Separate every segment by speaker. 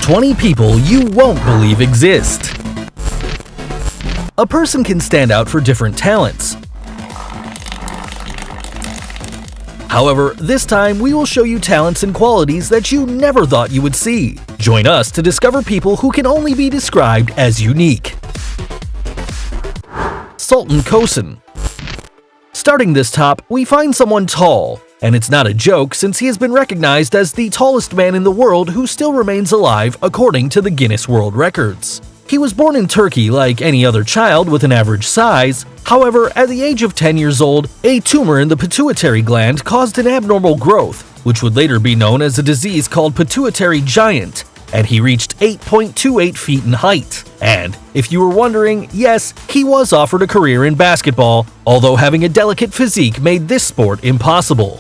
Speaker 1: 20 people you won't believe exist. A person can stand out for different talents. However, this time we will show you talents and qualities that you never thought you would see. Join us to discover people who can only be described as unique. Sultan Kosin. Starting this top, we find someone tall. And it's not a joke since he has been recognized as the tallest man in the world who still remains alive according to the Guinness World Records. He was born in Turkey like any other child with an average size. However, at the age of 10 years old, a tumor in the pituitary gland caused an abnormal growth, which would later be known as a disease called pituitary giant, and he reached 8.28 feet in height. And if you were wondering, yes, he was offered a career in basketball, although having a delicate physique made this sport impossible.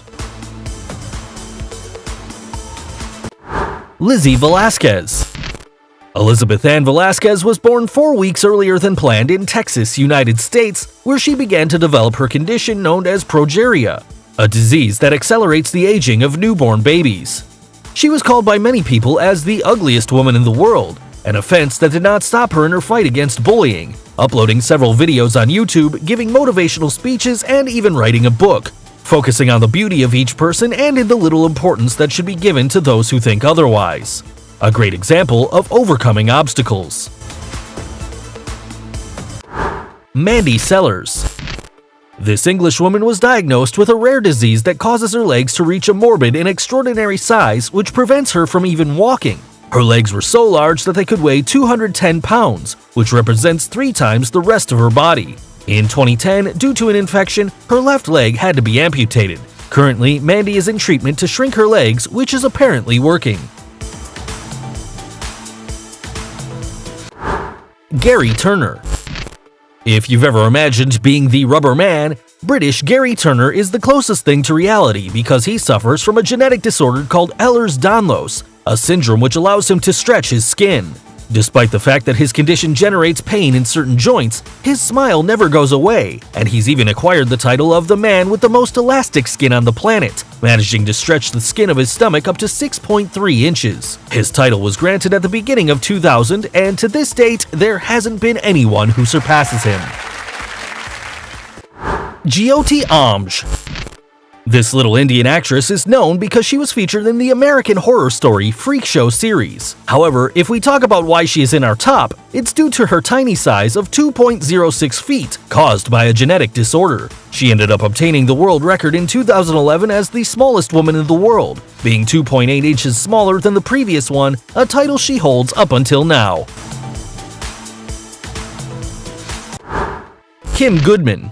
Speaker 1: Lizzie Velasquez. Elizabeth Ann Velasquez was born 4 weeks earlier than planned in Texas, United States, where she began to develop her condition known as progeria, a disease that accelerates the aging of newborn babies. She was called by many people as the ugliest woman in the world, an offense that did not stop her in her fight against bullying, uploading several videos on YouTube, giving motivational speeches, and even writing a book, focusing on the beauty of each person and in the little importance that should be given to those who think otherwise. A great example of overcoming obstacles. Mandy Sellers. This Englishwoman was diagnosed with a rare disease that causes her legs to reach a morbid and extraordinary size which prevents her from even walking. Her legs were so large that they could weigh 210 pounds, which represents 3 times the rest of her body. In 2010, due to an infection, her left leg had to be amputated. Currently, Mandy is in treatment to shrink her legs, which is apparently working. Gary Turner. If you've ever imagined being the rubber man, British Gary Turner is the closest thing to reality because he suffers from a genetic disorder called Ehlers-Danlos, a syndrome which allows him to stretch his skin. Despite the fact that his condition generates pain in certain joints, his smile never goes away, and he's even acquired the title of the man with the most elastic skin on the planet, managing to stretch the skin of his stomach up to 6.3 inches. His title was granted at the beginning of 2000, and to this date, there hasn't been anyone who surpasses him. Jyoti Amj. This little Indian actress is known because she was featured in the American horror story Freak Show series. However, if we talk about why she is in our top, it's due to her tiny size of 2.06 feet, caused by a genetic disorder. She ended up obtaining the world record in 2011 as the smallest woman in the world, being 2.8 inches smaller than the previous one, a title she holds up until now. Kim Goodman.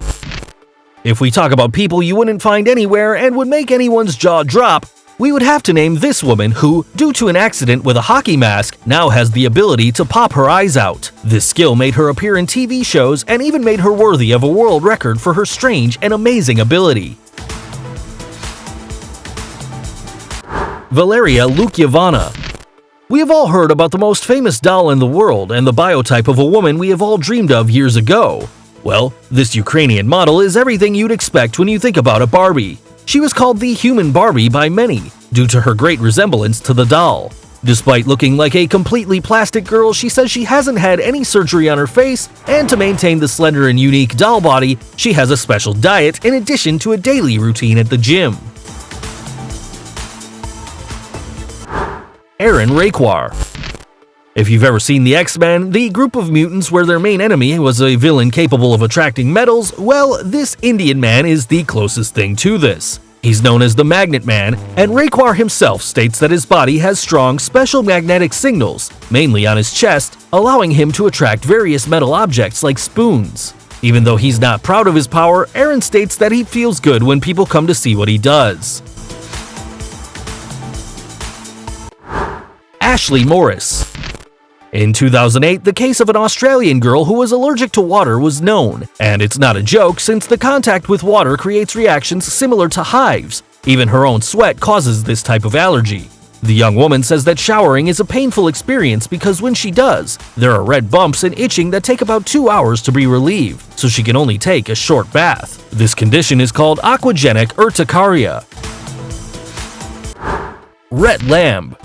Speaker 1: If we talk about people you wouldn't find anywhere and would make anyone's jaw drop, we would have to name this woman who, due to an accident with a hockey mask, now has the ability to pop her eyes out. This skill made her appear in TV shows and even made her worthy of a world record for her strange and amazing ability. Valeria Lukyanova. We have all heard about the most famous doll in the world and the biotype of a woman we have all dreamed of years ago. Well, this Ukrainian model is everything you'd expect when you think about a Barbie. She was called the human Barbie by many, due to her great resemblance to the doll. Despite looking like a completely plastic girl, she says she hasn't had any surgery on her face, and to maintain the slender and unique doll body, she has a special diet in addition to a daily routine at the gym. Aaron Raquar. If you've ever seen the X-Men, the group of mutants where their main enemy was a villain capable of attracting metals, well, this Indian man is the closest thing to this. He's known as the Magnet Man, and Raquar himself states that his body has strong special magnetic signals, mainly on his chest, allowing him to attract various metal objects like spoons. Even though he's not proud of his power, Aaron states that he feels good when people come to see what he does. Ashley Morris. In 2008, the case of an Australian girl who was allergic to water was known, and it's not a joke since the contact with water creates reactions similar to hives. Even her own sweat causes this type of allergy. The young woman says that showering is a painful experience because when she does, there are red bumps and itching that take about 2 hours to be relieved, so she can only take a short bath. This condition is called aquagenic urticaria. Rhett Lamb.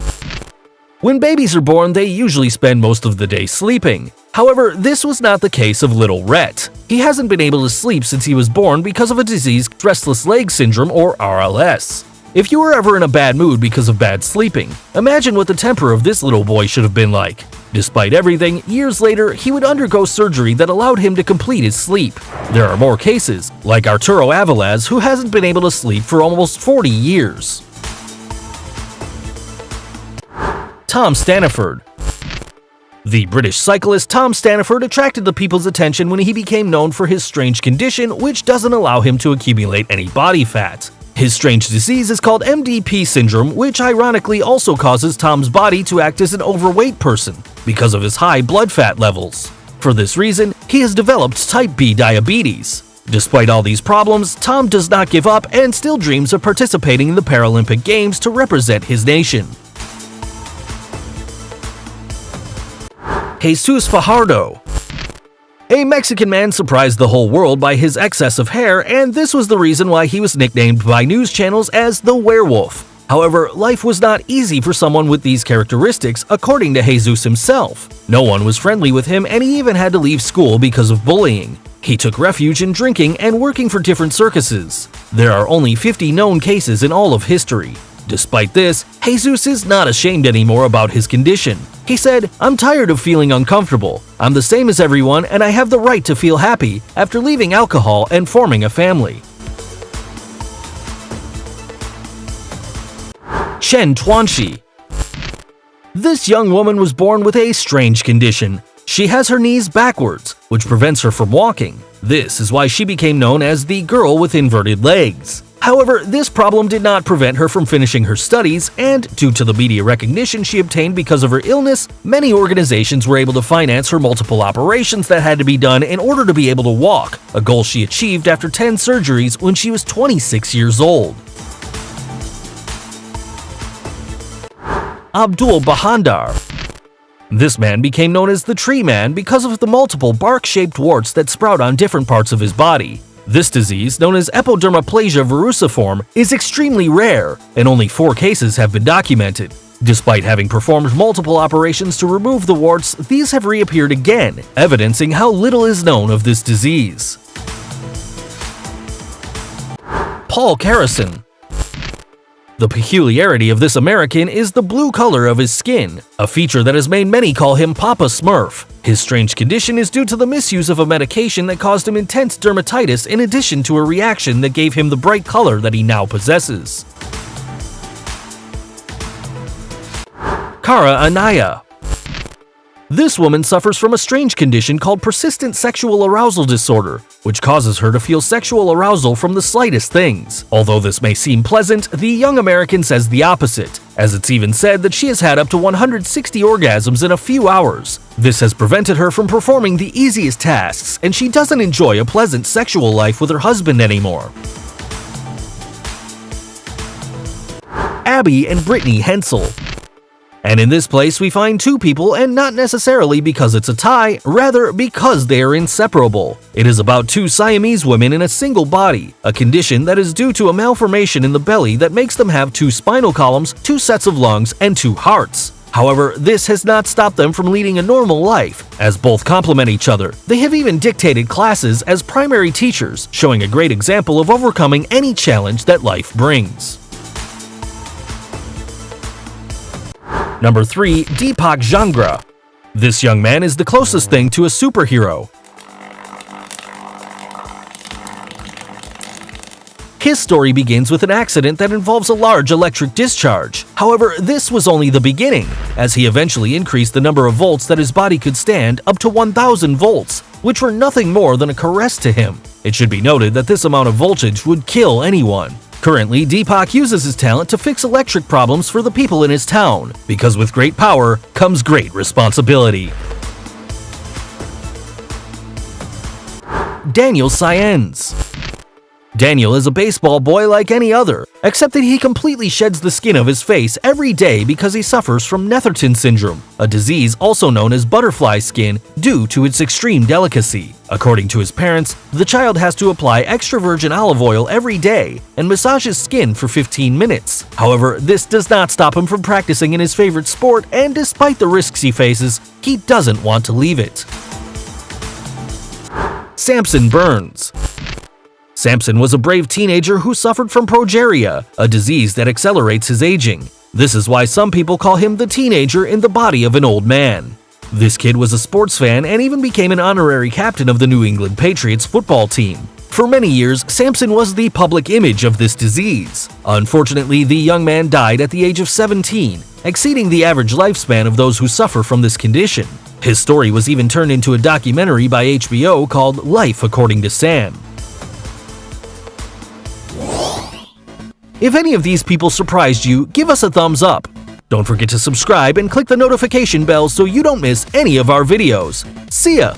Speaker 1: When babies are born, they usually spend most of the day sleeping. However, this was not the case of little Rhett. He hasn't been able to sleep since he was born because of a disease, restless leg syndrome or RLS. If you were ever in a bad mood because of bad sleeping, imagine what the temper of this little boy should have been like. Despite everything, years later, he would undergo surgery that allowed him to complete his sleep. There are more cases, like Arturo Avilaz, who hasn't been able to sleep for almost 40 years. Tom Staniford. The British cyclist Tom Staniford attracted the people's attention when he became known for his strange condition, which doesn't allow him to accumulate any body fat. His strange disease is called MDP syndrome, which ironically also causes Tom's body to act as an overweight person because of his high blood fat levels. For this reason, he has developed type B diabetes. Despite all these problems, Tom does not give up and still dreams of participating in the Paralympic Games to represent his nation. Jesus Fajardo. A Mexican man surprised the whole world by his excess of hair, and this was the reason why he was nicknamed by news channels as the werewolf. However, life was not easy for someone with these characteristics, according to Jesus himself. No one was friendly with him, and he even had to leave school because of bullying. He took refuge in drinking and working for different circuses. There are only 50 known cases in all of history. Despite this, Jesus is not ashamed anymore about his condition. He said, "I'm tired of feeling uncomfortable. I'm the same as everyone and I have the right to feel happy after leaving alcohol and forming a family." Chen Tuanxi. This young woman was born with a strange condition. She has her knees backwards, which prevents her from walking. This is why she became known as the girl with inverted legs. However, this problem did not prevent her from finishing her studies, and due to the media recognition she obtained because of her illness, many organizations were able to finance her multiple operations that had to be done in order to be able to walk, a goal she achieved after 10 surgeries when she was 26 years old. Abdul Bahandar. This man became known as the Tree Man because of the multiple bark-shaped warts that sprout on different parts of his body. This disease, known as epidermoplasia verruciform, is extremely rare, and only 4 cases have been documented. Despite having performed multiple operations to remove the warts, these have reappeared again, evidencing how little is known of this disease. Paul Karason. The peculiarity of this American is the blue color of his skin, a feature that has made many call him Papa Smurf. His strange condition is due to the misuse of a medication that caused him intense dermatitis in addition to a reaction that gave him the bright color that he now possesses. Cara Anaya. This woman suffers from a strange condition called persistent sexual arousal disorder, which causes her to feel sexual arousal from the slightest things. Although this may seem pleasant, the young American says the opposite, as it's even said that she has had up to 160 orgasms in a few hours. This has prevented her from performing the easiest tasks, and she doesn't enjoy a pleasant sexual life with her husband anymore. Abby and Brittany Hensel. And in this place we find 2 people, and not necessarily because it's a tie, rather because they are inseparable. It is about 2 Siamese women in a single body, a condition that is due to a malformation in the belly that makes them have 2 spinal columns, 2 sets of lungs, and 2 hearts. However, this has not stopped them from leading a normal life, as both complement each other. They have even dictated classes as primary teachers, showing a great example of overcoming any challenge that life brings. Number 3. Deepak Jangra. This young man is the closest thing to a superhero. His story begins with an accident that involves a large electric discharge. However, this was only the beginning, as he eventually increased the number of volts that his body could stand up to 1,000 volts, which were nothing more than a caress to him. It should be noted that this amount of voltage would kill anyone. Currently, Deepak uses his talent to fix electric problems for the people in his town, because with great power comes great responsibility. Daniel Saenz. Daniel is a baseball boy like any other, except that he completely sheds the skin of his face every day because he suffers from Netherton syndrome, a disease also known as butterfly skin due to its extreme delicacy. According to his parents, the child has to apply extra virgin olive oil every day and massage his skin for 15 minutes. However, this does not stop him from practicing in his favorite sport, and despite the risks he faces, he doesn't want to leave it. Sampson Berns. Sampson was a brave teenager who suffered from progeria, a disease that accelerates his aging. This is why some people call him the teenager in the body of an old man. This kid was a sports fan and even became an honorary captain of the New England Patriots football team. For many years, Sampson was the public image of this disease. Unfortunately, the young man died at the age of 17, exceeding the average lifespan of those who suffer from this condition. His story was even turned into a documentary by HBO called Life According to Sam. If any of these people surprised you, give us a thumbs up. Don't forget to subscribe and click the notification bell so you don't miss any of our videos. See ya!